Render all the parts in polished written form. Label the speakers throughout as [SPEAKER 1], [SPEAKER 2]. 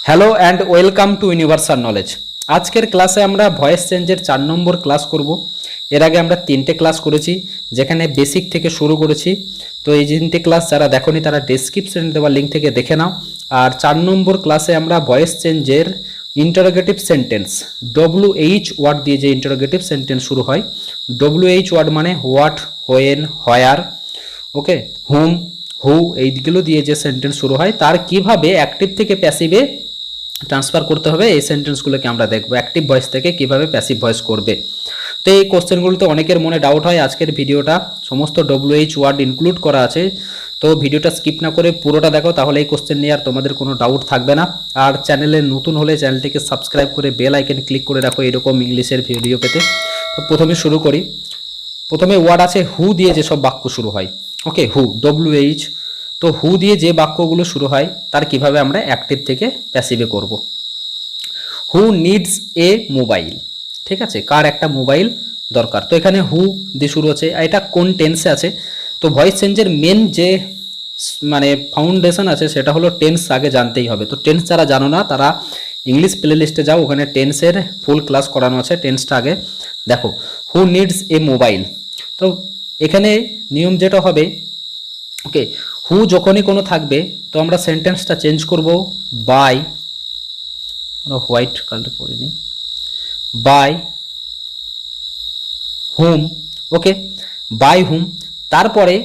[SPEAKER 1] Hello and welcome to universal knowledge. আজকের ক্লাসে আমরা ভয়েস চেঞ্জের 4 নম্বর ক্লাস করব। এর আগে আমরা 3টে ক্লাস করেছি, যেখানে বেসিক থেকে শুরু করেছি। তো এই 3টে ক্লাস যারা দেখোনি তারা ডেসক্রিপশনে দেওয়া লিঙ্ক থেকে দেখে নাও। আর 4 নম্বর ক্লাসে আমরা ভয়েস চেঞ্জের ইন্টারোগেটিভ সেন্টেন্স WH ওয়ার্ড দিয়ে যে ইন্টারোগেটিভ সেন্টেন্স শুরু হয়। WH ওয়ার্ড মানে হোয়াট, হোয়েন, হোয়ার, ওকে, হুম, হু, এইগুলো দিয়ে যে সেন্টেন্স শুরু হয় তার কিভাবে অ্যাক্টিভ থেকে প্যাসিভে ট্রান্সফার করতে হবে, এই সেন্টেন্সগুলোকে আমরা দেখবো। অ্যাক্টিভ ভয়েস থেকে কিভাবে প্যাসিভ ভয়েস করবে। তো এই কোশ্চেনগুলোতে অনেকের মনে ডাউট হয়। আজকের ভিডিওটা সমস্ত WH ওয়ার্ড ইনক্লুড করা আছে, তো ভিডিওটা স্কিপ না করে পুরোটা দেখো, তাহলে এই কোশ্চেন নিয়ে আর তোমাদের কোনো ডাউট থাকবে না। আর চ্যানেলে নতুন হলে চ্যানেলটিকে সাবস্ক্রাইব করে বেল আইকন ক্লিক করে রাখো এরকম ইংলিশের ভিডিও পেতে। তো প্রথমে শুরু করি। প্রথমে ওয়ার্ড আছে হু দিয়ে যেসব বাক্য শুরু হয়, ওকে, হু, WH। তো হু দিয়ে যে বাক্যগুলো শুরু হয় তার কিভাবে আমরা অ্যাক্টিভ থেকে প্যাসিভে করব। হু নিডস এ মোবাইল, ঠিক আছে, কার একটা মোবাইল দরকার। তো এখানে হু দিয়ে শুরু হচ্ছে, এটা কোন টেন্সে আছে। তো ভয়েস চেঞ্জের মেন যে মানে ফাউন্ডেশন আছে সেটা হলো টেন্স আগে জানতেই হবে। তো টেন্স যারা জানো না তারা ইংলিশ প্লে লিস্টে যাও, ওখানে টেন্সের ফুল ক্লাস করানো আছে, টেন্সটা আগে দেখো। Who needs a mobile. তো এখানে নিয়ম যেটা হবে, ওকে, হু যখনই কোনো থাকবে তো আমরা সেন্টেন্সটা চেঞ্জ করব বাই, হোয়াইট কালার করে নিই, by whom, okay, by whom. তারপরে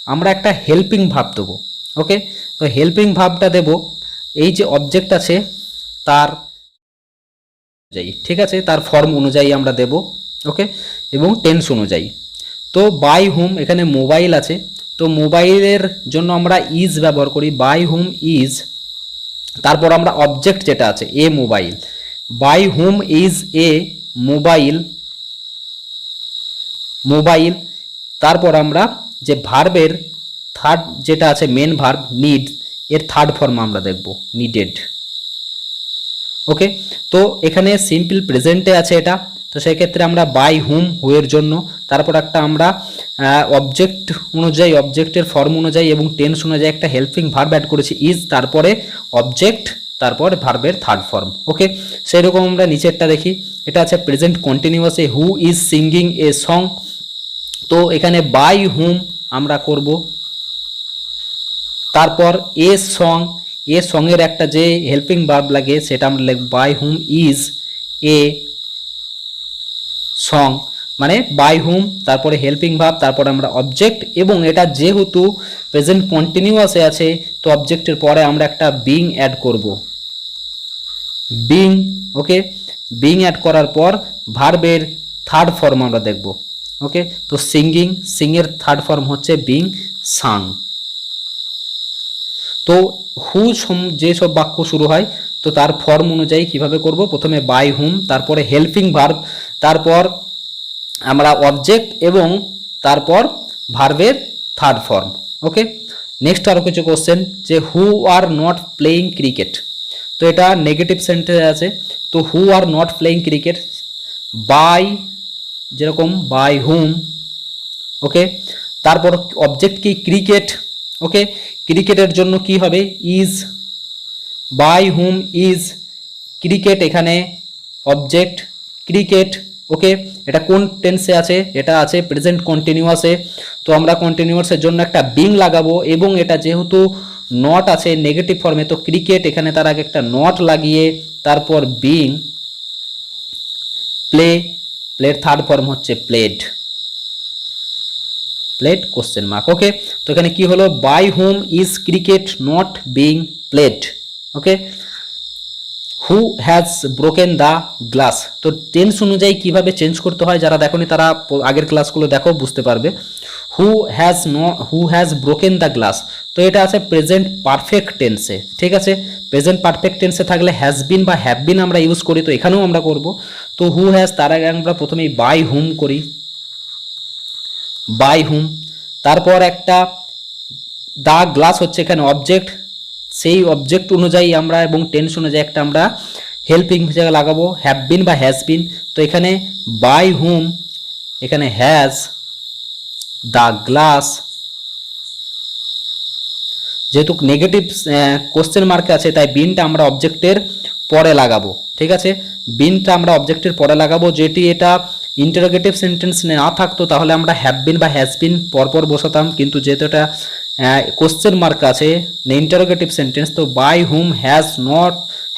[SPEAKER 1] আমরা একটা হেল্পিং ভার্ব দেবো, ওকে। তো হেল্পিং ভার্বটা দেব এই যে অবজেক্ট আছে তার অনুযায়ী, ঠিক আছে, তার ফর্ম অনুযায়ী আমরা দেব, ওকে, এবং টেন্স অনুযায়ী। তো বাই হুম, এখানে মোবাইল আছে, তো মোবাইলের জন্য আমরা ইজ ব্যবহার করি, বাই হুম ইজ। তারপর আমরা অবজেক্ট যেটা আছে a mobile, by whom is a mobile, mobile. তারপর আমরা যে ভার্বের থার্ড যেটা আছে মেন ভার্ব নিড, এর থার্ড ফর্ম আমরা দেখব নিডেড, ওকে। তো এখানে সিম্পল প্রেজেন্টে আছে এটা, তো সেক্ষেত্রে আমরা বাই হুম, হুয়ের জন্য। তারপর একটা আমরা অবজেক্ট অনুযায়ী, অবজেক্টের ফর্ম অনুযায়ী এবং টেন্স অনুযায়ী একটা হেল্পিং ভার্ব অ্যাড করেছি ইজ, তারপরে অবজেক্ট, তারপর ভার্বের থার্ড ফর্ম, ওকে। সেই রকম আমরা নিচেরটা দেখি, এটা আছে প্রেজেন্ট কন্টিনিউয়াসে who is singing a song. তো এখানে বাই হুম আমরা করব, তারপর এ সং, এ সঙ্গের একটা যে হেল্পিং ভার্ব লাগে সেটা আমরা লিখব by whom is a song, মানে বাই হুম, তারপরে হেল্পিং ভার্ব, তারপরে আমরা অবজেক্ট, এবং এটা যেহেতু প্রেজেন্ট কন্টিনিউয়াসে আছে তো অবজেক্টের পরে আমরা একটা বিং অ্যাড করব, বিং, ওকে। বিং অ্যাড করার পর ভার্বের থার্ড ফর্ম আমরা দেখব, ওকে। তো সিঙ্গিং, সিংয়ের থার্ড ফর্ম হচ্ছে বিং, সাং। তো হু যেসব বাক্য শুরু হয় তো তার ফর্ম অনুযায়ী কিভাবে করব, প্রথমে বাই হুম, তারপরে হেল্পিং ভার্ব, তারপর আমরা অবজেক্ট, এবং তারপর ভার্বের থার্ড ফর্ম, ওকে। নেক্সট আরও কিছু কোশ্চেন, যে who are not playing cricket. তো এটা নেগেটিভ সেন্টেন্স আছে, তো who are not playing cricket, by, যেরকম বাই হুম, ওকে। তারপর অবজেক্ট কি, ক্রিকেট, ওকে। ক্রিকেটের জন্য কি হবে, is, by whom is cricket, এখানে অবজেক্ট ক্রিকেট, ওকে। এটা কোন টেন্সে আছে, এটা আছে প্রেজেন্ট কন্টিনিউয়াসে। তো আমরা কন্টিনিউয়াসের জন্য একটা বিং লাগাবো, এবং এটা যেহেতু নট আছে নেগেটিভ ফর্মে, তো ক্রিকেট এখানে তার আগে একটা নট লাগিয়ে তারপর বিং, প্লে, প্লের থার্ড ফর্ম হচ্ছে played, played question mark, okay. তো এখানে কি হলো, by whom is cricket not being played, okay. Who has broken the glass. তো টেন্স অনুযায়ী কিভাবে চেঞ্জ করতে হয় যারা দেখোনি তারা আগের ক্লাসগুলো দেখো, বুঝতে পারবে। হু হ্যাজ ব্রোকেন দ্য গ্লাস, তো এটা আছে প্রেজেন্ট পারফেক্ট টেন্সে, ঠিক আছে। প্রেজেন্ট পারফেক্ট টেন্সে থাকলে হ্যাজ বিন বা হ্যাভ বিন আমরা ইউজ করি, তো এখানেও আমরা করব। তো হু হ্যাজ, তার আগে আমরা প্রথমেই বাই হুম করি, বাই হুম। তারপর একটা দা গ্লাস হচ্ছে এখানে অবজেক্ট, সেই অবজেক্ট অনুযায়ী আমরা এবং টেন্স অনুযায়ী একটা আমরা হেল্পিং হিসেবে লাগাবো হ্যাভ বিন বা হ্যাজ বিন। তো এখানে বাই হুম, এখানে হ্যাজ দ্য গ্লাস যেহেতু নেগেটিভ কোশ্চেন মার্কে আছে তাই বিনটা আমরা অবজেক্টের পরে লাগাবো, ঠিক আছে। বিনটা আমরা অবজেক্টের পরে লাগাবো, যেটি এটা ইন্টারোগেটিভ সেন্টেন্স না থাকতো তাহলে আমরা হ্যাভ বিন বা হ্যাজ বিন পরপর বসাতাম, কিন্তু যেহেতু এটা কোশ্চেন মার্ক আছে ইন্টারোগেটিভ সেন্টেন্স, তো by whom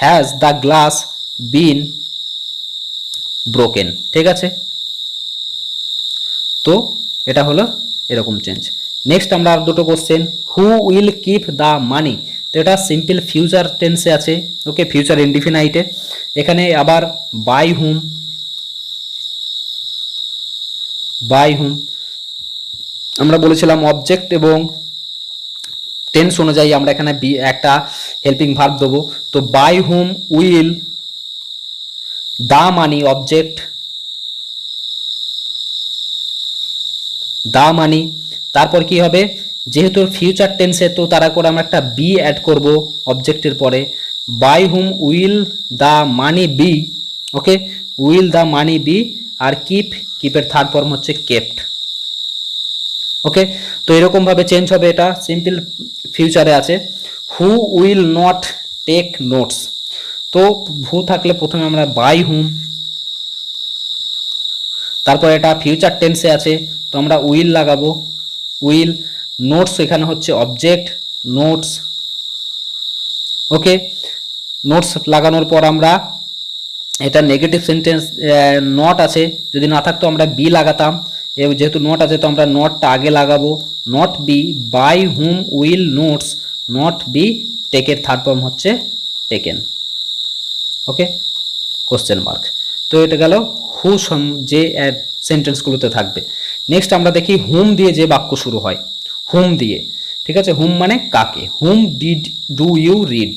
[SPEAKER 1] has the glass been broken, ঠিক আছে। তো এটা হলো এরকম চেঞ্জ। নেক্সট আমরা আর দুটো question, who will keep the money, তো এটা সিম্পল ফিউচার টেন্সে আছে, ওকে, ফিউচার ইনডিফিনাইটে। এখানে আবার বাই হুম আমরা বলেছিলাম অবজেক্ট এবং টেন্স অনুযায়ী আমরা এখানে একটা হেল্পিং ভার্ব দেবো। তো by whom will the money object, the money, তারপর কি হবে, যেহেতু ফিউচার টেন্সে তো তারা করে আমরা একটা বি অ্যাড করব অবজেক্টের পরে, by whom will the money be, okay, will the money be, আর কিপের থার্ড ফর্ম হচ্ছে কেপ্ট, ওকে। তো এরকম ভাবে চেঞ্জ হবে, এটা সিম্পল ফিউচারে আছে। Who will not take notes, তো হু থাকলে প্রথমে আমরা বাই হুম, তারপর এটা ফিউচার টেন্সে আছে তো আমরা উইল লাগাবো, উইল, নোটস এখানে হচ্ছে অবজেক্ট নোটস, ওকে। নোটস লাগানোর পর আমরা এটা নেগেটিভ সেন্টেন্স নট আছে, যদি না থাকতো আমরা বি লাগাতাম, এবং যেহেতু নট আছে তো আমরা নটটা আগে লাগাবো, not be, by whom will notes not be টেকের থার্ড ফর্ম হচ্ছে টেকেন, ওকে, কোশ্চেন মার্ক। তো এটা গেল হু যে সেন্টেন্সগুলোতে থাকবে। নেক্সট আমরা দেখি হুম দিয়ে যে বাক্য শুরু হয়, হুম দিয়ে, ঠিক আছে, হুম মানে কাকে, হুম ডু ইউ রিড,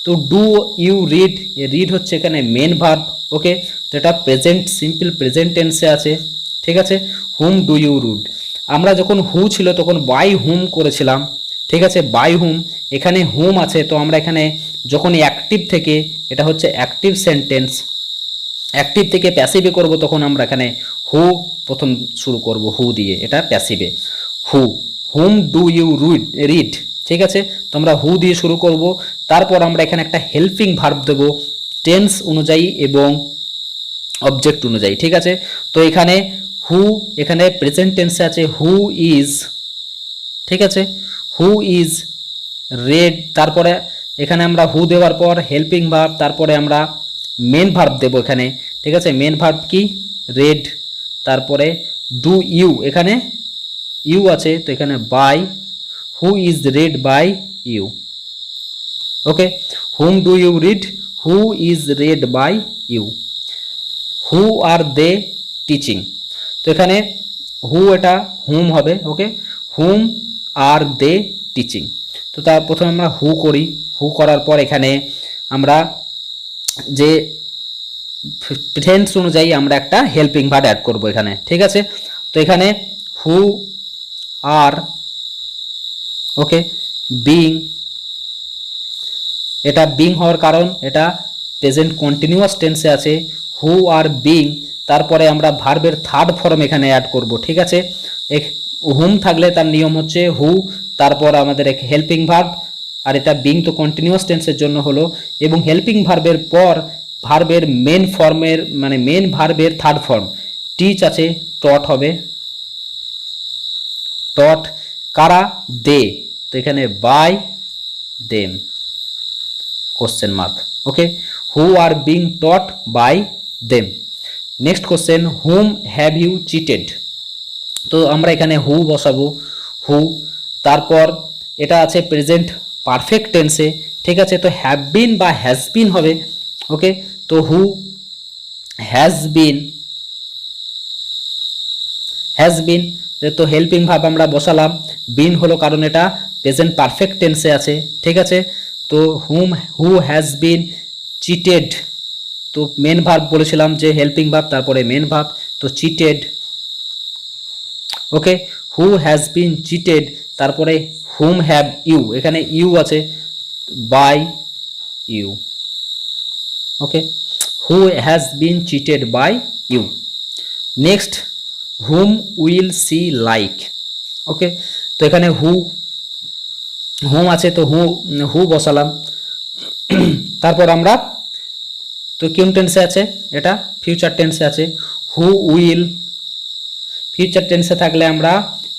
[SPEAKER 1] তো ডু ইউ রিড, রিড হচ্ছে এখানে মেন ভার্ব, ওকে, তো এটা প্রেজেন্ট সিম্পল প্রেজেন্ট টেন্সে আছে, ঠিক আছে। হুম ডু ইউ রিড, আমরা যখন হু ছিল তখন বাই হুম করেছিলাম, ঠিক আছে, বাই হুম, এখানে হুম আছে তো আমরা এখানে যখন অ্যাক্টিভ থেকে, এটা হচ্ছে অ্যাক্টিভ সেন্টেন্স, অ্যাক্টিভ থেকে প্যাসিভে করব তখন আমরা এখানে হু প্রথম শুরু করব, হু দিয়ে, এটা প্যাসিভে, হু, হুম ডু ইউ রিড, ঠিক আছে, তো আমরা হু দিয়ে শুরু করব, তারপর আমরা এখানে একটা হেল্পিং ভার্ব দেব টেন্স অনুযায়ী এবং অবজেক্ট অনুযায়ী, ঠিক আছে। তো এখানে হু, এখানে প্রেজেন্ট টেন্সে আছে হু ইজ, ঠিক আছে, হু ইজ রেড, তারপরে এখানে আমরা হু দেওয়ার পর হেল্পিং ভার্ব, তারপরে আমরা মেন ভার্ব দেব এখানে, ঠিক আছে, মেন ভার্ব কি রেড, তারপরে ডু ইউ, এখানে ইউ আছে তো এখানে by, who is read by you, okay, whom do you read, who is read by you, who are they teaching, তো এখানে হু এটা হুম হবে, ওকে, হুম আর দে টিচিং, তো তার প্রথমে আমরা হু করি, হু করার পর এখানে আমরা যে টেন্স অনুযায়ী আমরা একটা হেল্পিং ভার্ব অ্যাড করব এখানে, ঠিক আছে। তো এখানে হু আর, ওকে, বিং, এটা বিং হওয়ার কারণ এটা প্রেজেন্ট কন্টিনিউয়াস টেন্সে আছে, হু আর বিং, তারপরে আমরা ভার্বের থার্ড ফর্ম এখানে অ্যাড করব, ঠিক আছে। হুম থাকলে তার নিয়ম হচ্ছে হু, তারপর আমাদের এক হেল্পিং ভার্ব, আর এটা বিং তো কন্টিনিউয়াস টেন্সের জন্য হলো, এবং হেল্পিং ভার্বের পর ভার্বের মেন ফর্মের মানে মেন ভার্বের থার্ড ফর্ম টিচ আছে, টট হবে, টট, কারা দে, তো এখানে by them, question mark, okay, who are being taught by them. Next question, whom have you cheated, তো আমরা এখানে হু বসাবো, হু, তারপর এটা আছে প্রেজেন্ট পারফেক্ট টেন্সে, ঠিক আছে, তো হ্যাভ বিন বা হ্যাজ বিন হবে, ওকে, তো হু হ্যাজ বিন, তো হেল্পিং ভার্ব আমরা বসালাম, বিন হলো কারণ এটা প্রেজেন্ট পারফেক্ট টেন্সে আছে, ঠিক আছে, তো হু হ্যাজ বিন চিটেড, তো মেন ভার্ব বলেছিলাম যে হেল্পিং ভার্ব তারপরে মেন ভার্ব, তো cheated, okay, who has been cheated, তারপরে হুম হ্যাভ ইউ, এখানে ইউ আছে by you, okay, who has been cheated by you. Next, whom will she like, okay, তো এখানে who whom আছে তো হু বসালাম। তারপর আমরা তো কোন টেন্সে আছে, এটা ফিউচার টেন্সে আছে, হু উইল। ফিউচার টেন্সে থাকলে আমরা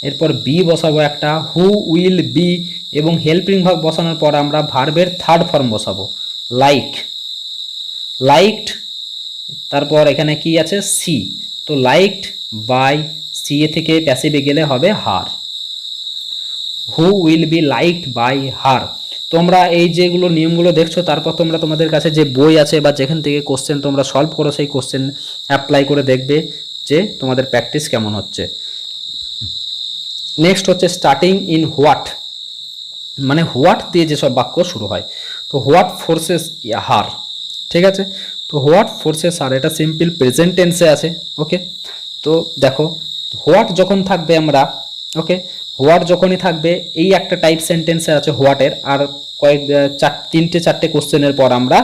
[SPEAKER 1] এরপর বি বসাবো একটা, হু উইল বি, এবং হেল্পিং ভার্ব বসানোর পর আমরা ভার্বের থার্ড ফর্ম বসাবো, লাইক, লাইকড। তারপর এখানে কি আছে, সি, তো লাইকড বাই, সি এ থেকে প্যাসিভে গেলে হবে her, who will be liked by her. তোমরা এই যেগুলো নিয়মগুলো দেখছো, তারপর তোমরা তোমাদের কাছে যে বই আছে বা যেখান থেকে কোশ্চেন তোমরা সলভ করো, সেই কোশ্চেন অ্যাপ্লাই করে দেখবে যে তোমাদের প্র্যাকটিস কেমন হচ্ছে। নেক্সট হচ্ছে স্টার্টিং ইন হোয়াট, মানে হোয়াট দিয়ে যেসব বাক্য শুরু হয়। তো হোয়াট ফোর্সেস হার, ঠিক আছে। তো হোয়াট ফোর্সেস হার, এটা সিম্পল প্রেজেন্ট টেন্সে আছে। ওকে, তো দেখো হোয়াট যখন থাকবে আমরা, ওকে, হোয়াট যখনই থাকবে, এই একটা টাইপ সেন্টেন্সে আছে হোয়াটের, আর তিনটে চারটে কোশ্চেনের পর আমরা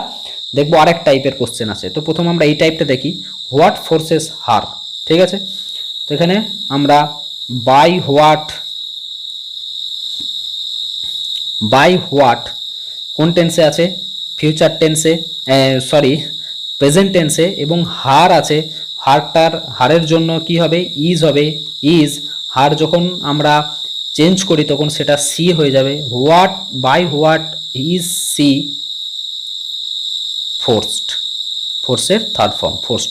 [SPEAKER 1] দেখবো আরেক টাইপের কোশ্চেন আছে। তো প্রথম আমরা এই টাইপটা দেখি, হোয়াট ফোর্সেস হার, ঠিক আছে। তো এখানে আমরা বাই হোয়াট, বাই হোয়াট কোন টেন্সে আছে, ফিউচার টেন্সে, সরি প্রেজেন্ট টেন্সে, এবং হার আছে, হারের জন্য কি হবে, ইজ হবে, ইজ। হার যখন আমরা চেঞ্জ করি তখন সেটা সি হয়ে যাবে, what, by what is she forced, ফোর্সের থার্ড ফর্ম ফোর্সড।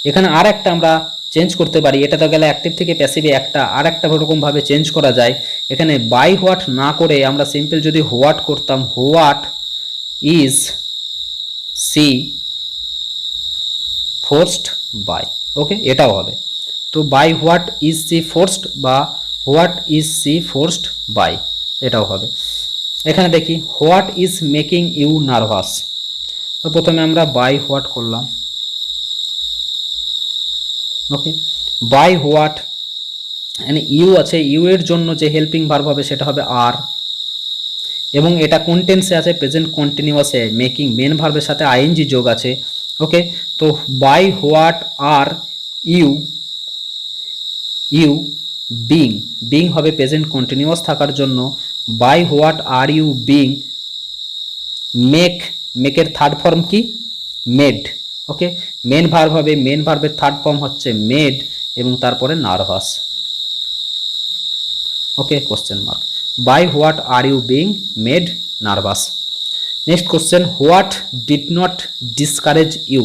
[SPEAKER 1] এখানে আর একটা আমরা চেঞ্জ করতে পারি, এটা তো গেলে অ্যাক্টিভ থেকে প্যাসিভে একটা, আর একটা রকমভাবে চেঞ্জ করা যায়। এখানে বাই হোয়াট না করে আমরা সিম্পল যদি হোয়াট করতাম, what is she forced by, okay, এটাও হবে। তো by what is she forced বা what is she forced by, এটাও হবে। এখানে দেখি what is making you nervous, তো প্রথমে আমরা বাই হোয়াট করলাম, ওকে, বাই হোয়াট, এখানে ইউ আছে, ইউ এর জন্য যে হেল্পিং ভার্ব হবে সেটা হবে আর, এবং এটা কোন টেন্সে আছে, প্রেজেন্ট কন্টিনিউয়াসে, মেকিং মেন ভার্বের সাথে আইএনজি যোগ আছে। ওকে, তো by what are you, you being, being হবে প্রেজেন্ট কন্টিনিউয়াস থাকার জন্য, by what are you being make, মেকের থার্ড ফর্ম কি, মেড। ওকে, মেন ভার্ব হবে, মেন ভার্বের থার্ড ফর্ম হচ্ছে মেড, এবং তারপরে nervous. Okay, question mark, by what are you being made nervous. Next question, what did not discourage you.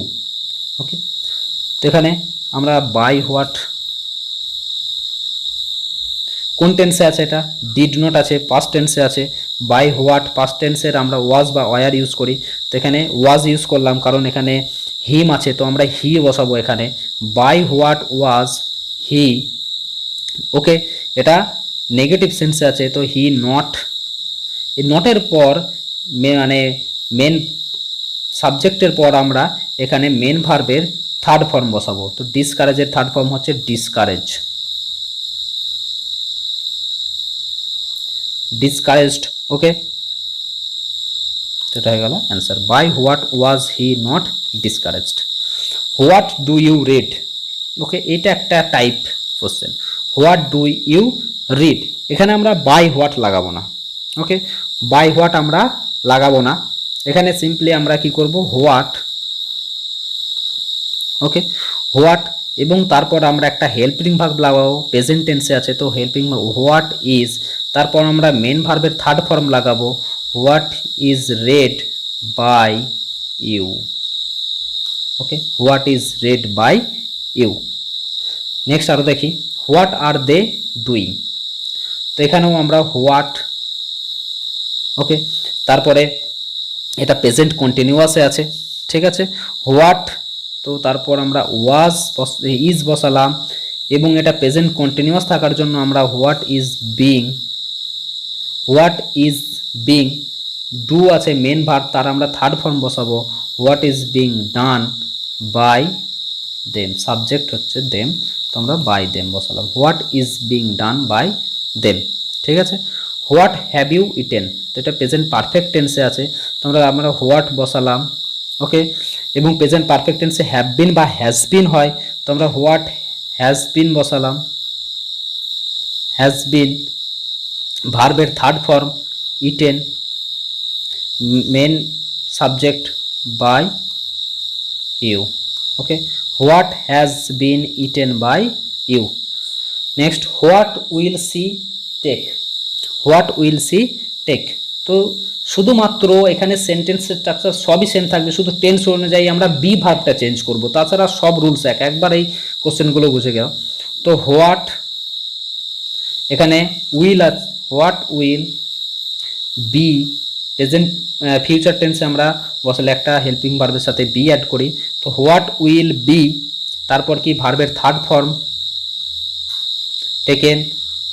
[SPEAKER 1] Okay, তো এখানে আমরা বাই হোয়াট কোন টেন্সে আছে, এটা ডিড নট আছে, পাস্ট টেন্সে আছে। বাই হোয়াট পাস্ট টেন্সের আমরা ওয়াজ বা ওয়ার ইউজ করি, তো এখানে ওয়াজ ইউজ করলাম কারণ এখানে হিম আছে, তো আমরা হি বসাবো এখানে, বাই হোয়াট ওয়াজ হি। ওকে, এটা নেগেটিভ সেন্সে আছে, তো হি নট, এই নটের পর মানে মেন সাবজেক্টের পর আমরা এখানে মেন ভার্বের থার্ড ফর্ম বসাবো, তো ডিসকারেজের থার্ড ফর্ম হচ্ছে ডিসকারেজ, ডিসকারেজড। ওকে, এটা হয়ে গেল answer, by what was he not discouraged. What do you read, okay, এটা একটা type question, what do you read, এখানে আমরা বাই হোয়াট লাগাবো না। ওকে, বাই হোয়াট আমরা লাগাবো না, এখানে সিম্পলি আমরা কি করব, হোয়াট, ওকে, হোয়াট, এবং তারপর আমরা একটা হেল্পিং ভার্ব লাগাবো, প্রেজেন্ট টেন্সে আছে, তো হেল্পিং হোয়াট ইজ, তারপর আমরা মেন ভার্বের থার্ড ফর্ম লাগাবো, what is read by you. Okay, what is read by you. Next আরো দেখি, হোয়াট আর দে ডুইং, তো এখানেও আমরা হোয়াট, ওকে, তারপরে এটা প্রেজেন্ট কন্টিনিউয়াসে আছে, ঠিক আছে, হোয়াট, তো তারপর আমরা ওয়াজ ইজ বসালাম, এবং এটা প্রেজেন্ট কন্টিনিউয়াস থাকার জন্য আমরা what is being, what is being, do আছে মেন ভার্ব, তার আমরা থার্ড ফর্ম বসাবো, what is being done by them, subject হচ্ছে দেম, তো আমরা বাই দেম বসালাম, what is being done by them, ঠিক আছে। হোয়াট হ্যাভ ইউ ইটেন, তো এটা প্রেজেন্ট পারফেক্ট টেন্সে আছে, তো আমরা হোয়াট বসালাম। ওকে, এবং প্রেজেন্ট পারফেক্ট টেন্সে হ্যাভ বিন বা হ্যাজ বিন হয়, তো আমরা হোয়াট হ্যাজ বিন বসালাম, হ্যাজ বিন, ভার্বের third form eaten, main subject by you. Okay, what has been eaten by you. Next, what will she take, what will she take. তো শুধুমাত্র এখানে সেন্টেন্সের স্ট্রাকচার সবই সেম থাকবে, শুধু টেন্স অনুযায়ী আমরা বি ভার্বটা চেঞ্জ করব, তাছাড়া সব রুলস একবার এই কোশ্চেনগুলো বুঝে গেল। তো হোয়াট, এখানে will, what will be, present future টেন্সে আমরা বসালে একটা হেল্পিং ভার্বের সাথে বি অ্যাড করি। তো হোয়াট উইল বি, তারপর কি ভার্বের থার্ড ফর্ম টেকেন,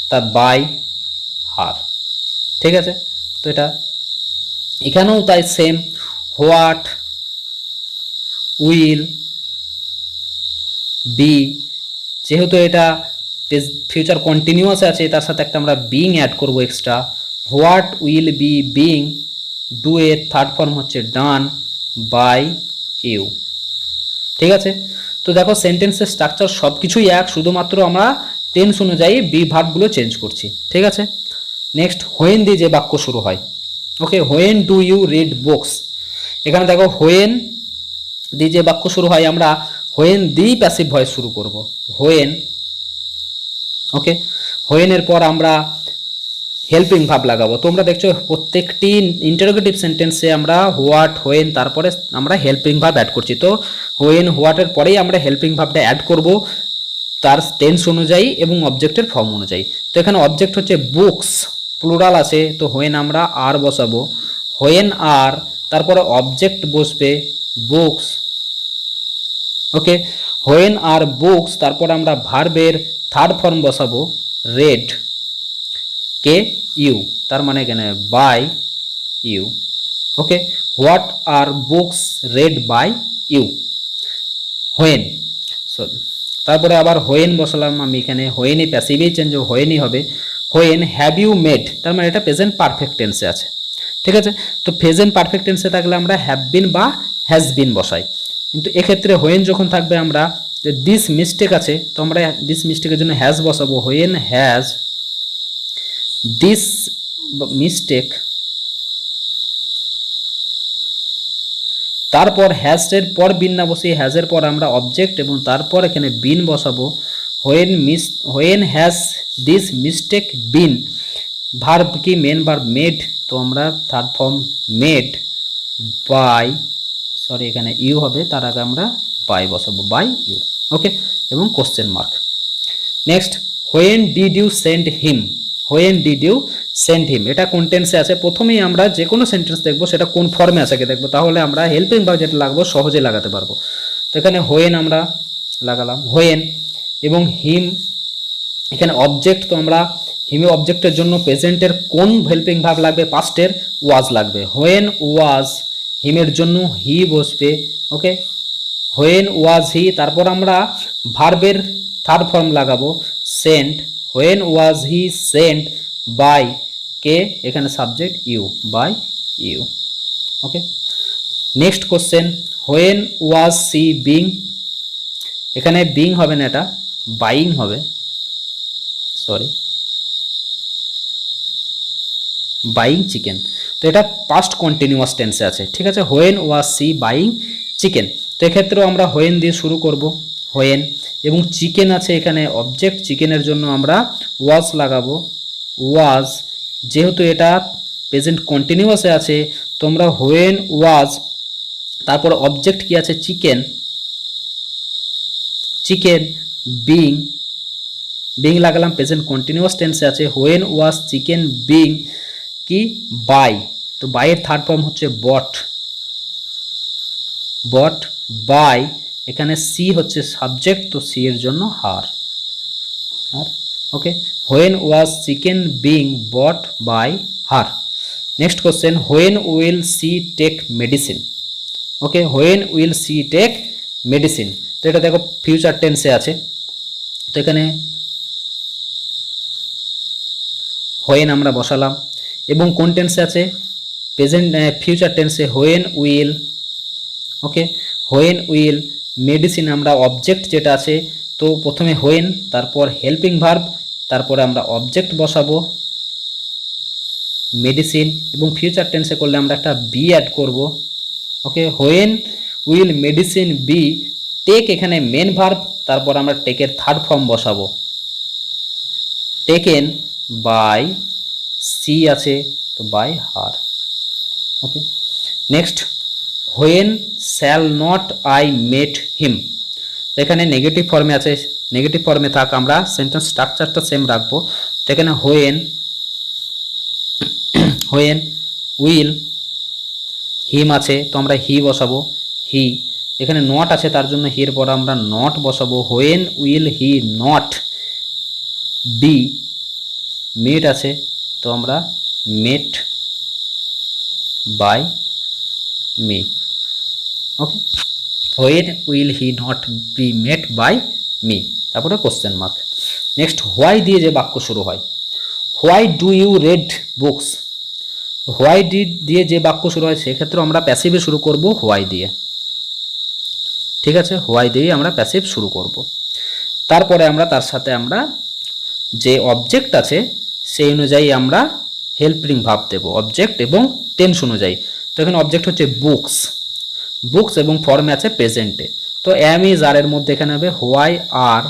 [SPEAKER 1] তা বাই হার। ঠিক আছে, তো এটা এখানেও তাই সেম, হোয়াট উইল বি, যেহেতু এটা ফিউচার কন্টিনিউয়াস আছে তার সাথে একটা আমরা বিং অ্যাড করব extra. What will be being, do এর থার্ড ফর্ম হচ্ছে ডান বাই ইউ। ঠিক আছে, তো দেখো সেন্টেন্সের স্ট্রাকচার সব কিছুই এক, শুধুমাত্র আমরা টেন্স অনুযায়ী বি ভার্বগুলো চেঞ্জ করছি। ঠিক আছে, নেক্সট হোয়েন দিয়ে যে বাক্য শুরু হয়। Okay, when do you read books. এখানে দেখো হোয়েন দিয়ে যে বাক্য শুরু হয়, আমরা হোয়েন দিয়ে প্যাসিভ ভয়েস শুরু করব, হোয়েন। ওকে, হোয়েনের পর আমরা হেল্পিং ভার্ব লাগাবো। তোমরা দেখছো প্রত্যেকটি ইন্টারোগেটিভ সেন্টেন্সে আমরা হোয়াট, হোয়েন, তারপরে আমরা হেল্পিং ভার্ব অ্যাড করছি। তো হোয়েন হোয়াটের পরেই আমরা হেল্পিং ভার্বটা অ্যাড করব তার টেন্স অনুযায়ী এবং অবজেক্টের ফর্ম অনুযায়ী। তো এখানে অবজেক্ট হচ্ছে বুকস, প্লুরাল আছে, তো হোয়েন আমরা আর বসাবো, হোয়েন আর, তারপরে অবজেক্ট বসবে books. Okay, when are books, তারপর আমরা ভার্বের থার্ড ফর্ম বসাবো রেড, কে ইউ, তার মানে এখানে by you. Okay, what are books read by you, when. Sorry, তারপরে আবার হোয়েন বসালাম আমি, এখানে হোয়েনই প্যাসিভেই চেঞ্জ হবে, হোয়েনই হবে। হোয়েন হ্যাভ ইউ মেড, তার মানে এটা প্রেজেন্ট পারফেক্ট টেন্সে আছে। ঠিক আছে, তো প্রেজেন্ট পারফেক্ট টেন্সে থাকলে আমরা হ্যাভ বিন বা হ্যাজ বিন বসাই, কিন্তু এক্ষেত্রে হোয়েন যখন থাকবে আমরা দিস মিস্টেক আছে, তো আমরা দিস মিস্টেকের জন্য হ্যাজ বসাবো, হোয়েন হ্যাজ দিস মিস্টেক, তারপর হ্যাজের পর বিন না বসিয়ে হ্যাজের পর আমরা অবজেক্ট এবং তারপর এখানে বিন বসাবো, when has this mistake been, verb কি মেন ভার্ব মেড, তো আমরা third form made by, sorry এখানে ইউ হবে, তার আগে আমরা বাই বসাবো, বাই ইউ। ওকে, এবং question mark. Next, when did you send him, when did you send him, এটা কোন টেন্সে আছে। প্রথমেই আমরা যে কোনো সেন্টেন্স দেখবো সেটা কোন ফর্মে আছে দেখবো, তাহলে আমরা হেল্পিং ভার্ব যেটা লাগবো সহজে লাগাতে পারবো। তো এখানে হোয়েন আমরা লাগালাম, হোয়েন, এবং হিম এখানে অবজেক্ট, তো আমরা হিমে অবজেক্টের জন্য প্রেজেন্টের কোন হেল্পিং ভার্ব লাগবে, পাস্টের ওয়াজ লাগবে, হোয়েন ওয়াজ, হিমের জন্য হি বসবে। ওকে, হোয়েন ওয়াজ হি, তারপর আমরা ভার্বের থার্ড ফর্ম লাগাবো sent, when was he sent by, কে এখানে subject you, by you. Okay, next question, when was she being, এখানে বিং হবে না, এটা বাইং হবে, সরি বাইং চিকেন, তো এটা পাস্ট কন্টিনিউয়াস টেন্সে আছে। ঠিক আছে, when was she buying chicken, তো এক্ষেত্রেও আমরা হোয়েন দিয়ে শুরু করব, হোয়েন, এবং চিকেন আছে এখানে অবজেক্ট, চিকেনের জন্য আমরা ওয়াজ লাগাবো, ওয়াজ, যেহেতু এটা প্রেজেন্ট কন্টিনিউয়াসে আছে তোমরা হোয়েন ওয়াজ, তারপর অবজেক্ট কি আছে চিকেন, চিকেন বিং, বিং লাগালাম, প্রেজেন্ট কন্টিনিউয়াস টেন্সে আছে, হোয়েন ওয়াজ চিকেন বিং কি বাই, তো বাইয়ের থার্ড ফর্ম হচ্ছে বট, বট বাই, এখানে সি হচ্ছে সাবজেক্ট, তো সি এর জন্য হার, আর okay, when was chicken being bought by her. Next question, when will she take medicine, okay, when will she take medicine, তো এটা দেখো ফিউচার টেন্সে আছে, তো এখানে হোয়েন আমরা বসালাম, এবং কোন টেন্সে আছে, প্রেজেন্ট ফিউচার টেন্সে, when will, okay, when will medicine, আমরা অবজেক্ট যেটা আছে, তো প্রথমে হোয়েন, তারপর হেল্পিং ভার্ব, তারপরে আমরা অবজেক্ট বসাবো মেডিসিন, এবং ফিউচার টেন্সে করলে আমরা একটা বি অ্যাড করব। Okay, when will medicine be, take এখানে মেন ভার্ব, তারপর আমরা টেকের থার্ড ফর্ম বসাবো, টেকেন বাই সি আছে, তো by her. Okay, next, when shall not I met him, এখানে নেগেটিভ ফর্মে আছে, নেগেটিভ ফর্মে থাক, আমরা সেন্টেন্স স্ট্রাকচারটা সেম রাখবো। তো এখানে হোয়েন হোয়েন উইল হিম আছে, তো আমরা হি বসাবো, হি। এখানে নট আছে, তার জন্য হির পর আমরা নট বসাবো। When will he not be met আছে, তো আমরা met by me. Okay, when will he not be met by me, তারপরে কোশ্চেন মার্ক। নেক্সট, হোয়াই দিয়ে যে বাক্য শুরু হয়, why do you read books, why দিয়ে যে বাক্য শুরু হয় সেক্ষেত্রে আমরা প্যাসিভে শুরু করব হোয়াই দিয়ে। ঠিক আছে, হোয়াই দিয়ে আমরা প্যাসিভ শুরু করব। তারপরে আমরা তার সাথে আমরা যে অবজেক্ট আছে সেই অনুযায়ী আমরা হেল্পিং ভার্ব দেব, অবজেক্ট এবং টেন্স অনুযায়ী। তো এখানে অবজেক্ট হচ্ছে বুকস, বুকস এবং ফর্মে আছে প্রেজেন্টে। তো এম ইজ আর এর মধ্যে এখানে হবে হোয়াই আর,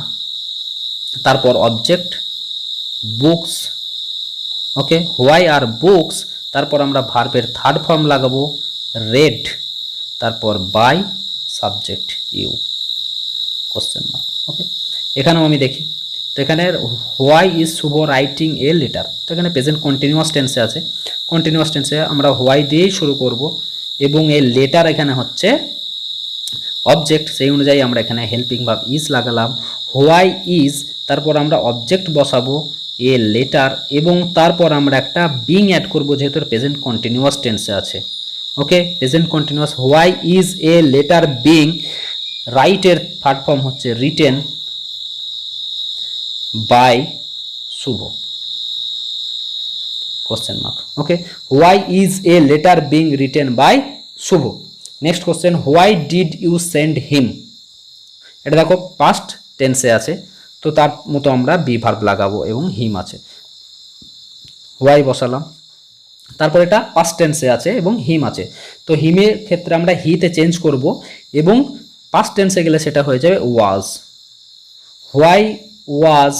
[SPEAKER 1] তারপর object books. Okay, why are books, তারপর আমরা ভার্বের থার্ড ফর্ম লাগাবো রেড, তারপর by subject you, question mark. Okay, এখানেও আমি দেখি, তো এখানে why is Shubho writing a letter, তো এখানে প্রেজেন্ট কন্টিনিউয়াস টেন্সে আছে, কন্টিনিউয়াস টেন্সে আমরা হোয়াই দিয়েই শুরু করব, এবং এই লেটার এখানে হচ্ছে অবজেক্ট, সেই অনুযায়ী আমরা এখানে হেল্পিং ভার্ব ইজ লাগালাম। হোয়াই ইজ, তারপর আমরা অবজেক্ট বসাবো এ লেটার, এবং তারপর আমরা একটা বিং অ্যাড করব যেহেতু প্রেজেন্ট কন্টিনিউয়াস টেন্সে আছে। Okay, present continuous, why is a letter being, রাইটের থার্ড ফর্ম হচ্ছে written by Shubho, question mark. Okay, why is a letter being written by Shubho. Next question, why did you send him, এটা দেখো past টেন্সে আছে, তো তার মতো আমরা বি ভার্ব লাগাবো, এবং হিম আছে, হোয়াই বসালাম। তারপর এটা পাস্ট টেন্সে আছে এবং হিম আছে, তো হিমের ক্ষেত্রে আমরা হিতে চেঞ্জ করব, এবং পাস্ট টেন্সে গেলে সেটা হয়ে যাবে ওয়াজ। হোয়াই ওয়াজ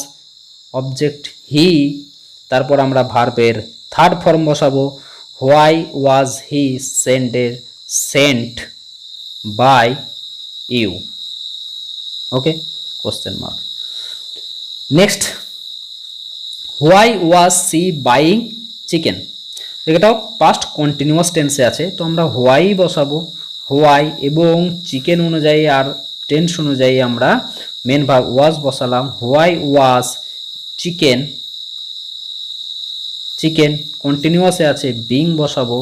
[SPEAKER 1] অবজেক্ট হি, তারপর আমরা ভার্বের থার্ড ফর্ম বসাবো, why was he sent by you. Okay, question mark. Next, why was she buying chicken, এটাও পাস্ট কন্টিনিউয়াস টেন্সে আছে, তো আমরা হোয়াই বসাবো, হোয়াই, এবং চিকেন অনুযায়ী আর টেন্স অনুযায়ী আমরা মেন ভার্ব ওয়াজ বসালাম। হোয়াই ওয়াজ চিকেন, চিকেন কন্টিনিউয়াসে আছে, বিং বসাবো,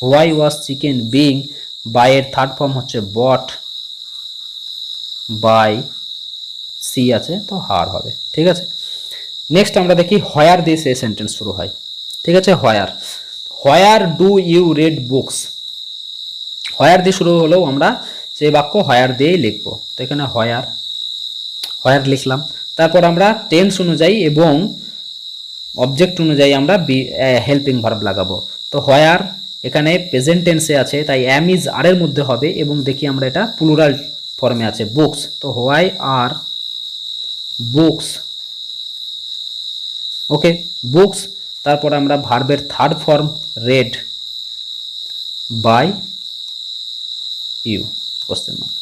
[SPEAKER 1] হোয়াই ওয়াজ চিকেন বিং, বাইয়ের থার্ড ফর্ম হচ্ছে বট, বাই সি আছে, তো হার হবে। ঠিক আছে, নেক্সট আমরা দেখি হোয়ার দিয়ে সে সেন্টেন্স শুরু হয়। ঠিক আছে, where, where do you read books, where দিয়ে শুরু হলেও আমরা সেই বাক্য হোয়ার দিয়েই লিখবো। তো এখানে হোয়ার, হোয়ার লিখলাম, তারপর আমরা টেন্স অনুযায়ী এবং অবজেক্ট অনুযায়ী আমরা হেল্পিং ভার্ব লাগাবো। তো হোয়ার এখানে প্রেজেন্ট টেন্সে আছে, তাই এম ইজ আর এর মধ্যে হবে, এবং দেখি আমরা এটা প্লুরাল ফর্মে আছে বুকস, তো why are books. Okay, books, তারপর আমরা ভার্বের third form read by you, question mark.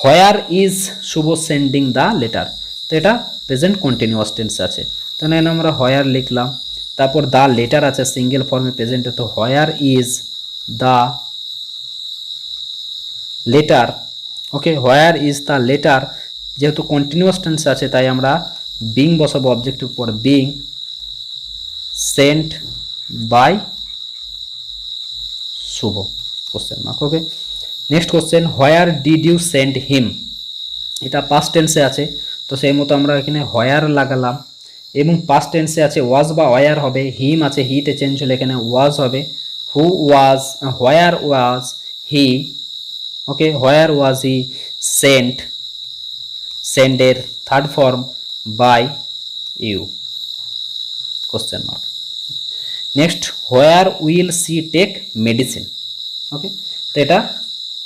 [SPEAKER 1] Where is Shubh sending the letter, তো এটা প্রেজেন্ট কন্টিনিউয়াস টেন্স আছে, তো এখানে আমরা হোয়ার লিখলাম, তারপর দ্য লেটার আছে সিঙ্গেল ফর্মে প্রেজেন্টে, তো where is the letter. Okay, where is the letter, যেহেতু কন্টিনিউয়াস টেন্স আছে তাই আমরা বিং বসাবো, অবজেক্টের উপর being, sent by Shubho, question mark. Okay, next question, where did you send him, এটা পাস্ট টেন্সে আছে, তো সেই মতো আমরা এখানে হোয়ার লাগালাম, এবং পাস্ট টেন্সে আছে ওয়াজ বা ওয়ার হবে, হিম আছে হিতে চেঞ্জ হলে এখানে ওয়াজ হবে, who was, where was he. Okay, where was he sent, সেন্ডের third form by you, question mark. Next where will she take medicine. Okay, তো এটা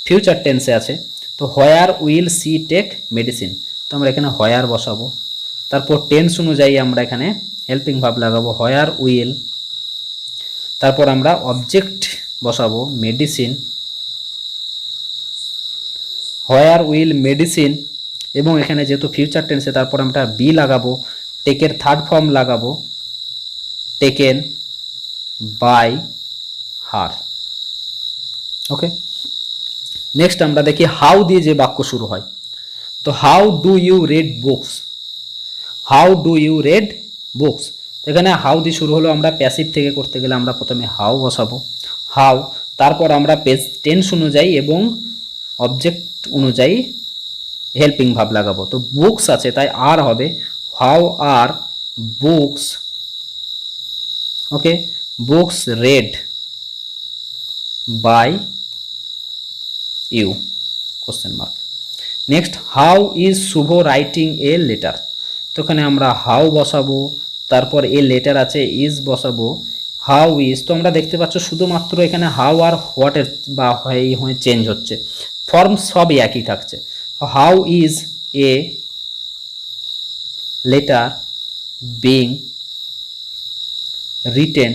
[SPEAKER 1] ফিউচার টেন্সে আছে। তো where will she take medicine, তো আমরা এখানে হোয়ার বসাবো। তারপর টেন্স অনুযায়ী আমরা এখানে হেল্পিং ভার্ব লাগাবো হোয়ার উইল, তারপর আমরা অবজেক্ট বসাবো মেডিসিন, হোয়ার উইল মেডিসিন, এবং এখানে যেহেতু ফিউচার টেন্সে তারপর আমরা বি লাগাবো, টেকের থার্ড ফর্ম লাগাবো taken by her. Okay, next আমরা দেখি হাউ দিয়ে যে বাক্য শুরু হয়। তো how do you read books, how do you read books, এখানে হাউ দিয়ে শুরু হলো। আমরা প্যাসিভ থেকে করতে গেলে আমরা প্রথমে হাউ বসাবো, হাউ, তারপর আমরা টেন্স অনুযায়ী এবং অবজেক্ট অনুযায়ী হেল্পিং ভার্ব লাগাবো। তো বুকস আছে তাই আর হবে, how are books, okay, books read by you, question mark. Next how is Shubho writing a letter, তো এখানে আমরা হাউ বসাবো, তারপর এ লেটার আছে ইজ বসাবো, হাউ ইজ। তো আমরা দেখতে পাচ্ছ শুধুমাত্র এখানে হাউ আর হোয়াটের বা হয়ে চেঞ্জ হচ্ছে, ফর্ম সবই একই থাকছে। How is a letter being written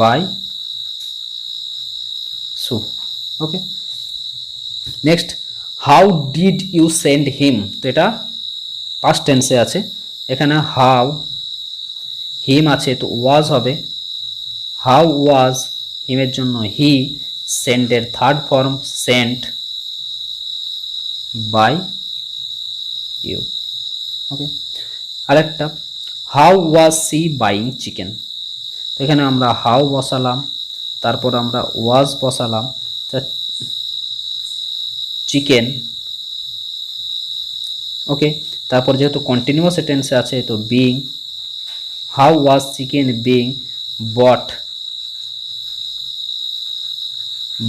[SPEAKER 1] by Shubh. Okay, next how did you send him, তো এটা পাস্ট টেন্সে আছে। এখানে হাউ, হিম আছে তো ওয়াজ হবে, হাউ ওয়াজ, হিমের জন্য হি, সেন্ডের third form sent by you. Okay, আরেকটা how was she buying chicken, তো এখানে আমরা হাউ বসালাম, তারপর আমরা ওয়াজ বসালাম, চিকেন। ওকে, তারপর যেহেতু কন্টিনিউয়াস টেন্সে আছে তো being, how was chicken being bought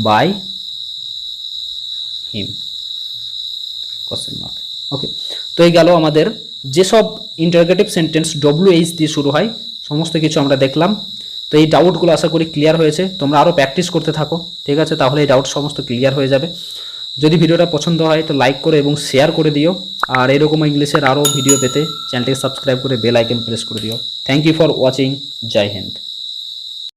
[SPEAKER 1] by him, question mark. Okay, তো এই গেল আমাদের যেসব ইন্টারোগেটিভ সেন্টেন্স WH দিয়ে শুরু হয় সমস্ত কিছু আমরা দেখলাম। তো এই ডাউটগুলো আশা করি ক্লিয়ার হয়েছে, তোমরা আরও প্র্যাকটিস করতে থাকো, ঠিক আছে, তাহলে এই ডাউট সমস্ত ক্লিয়ার হয়ে যাবে। যদি ভিডিওটা পছন্দ হয় তো লাইক করে এবং শেয়ার করে দিও, আর এরকম ইংলিশের আরও ভিডিও পেতে চ্যানেলটিকে সাবস্ক্রাইব করে বেল আইকন প্রেস করে দিও। থ্যাংক ইউ ফর ওয়াচিং, জয় হিন্দ।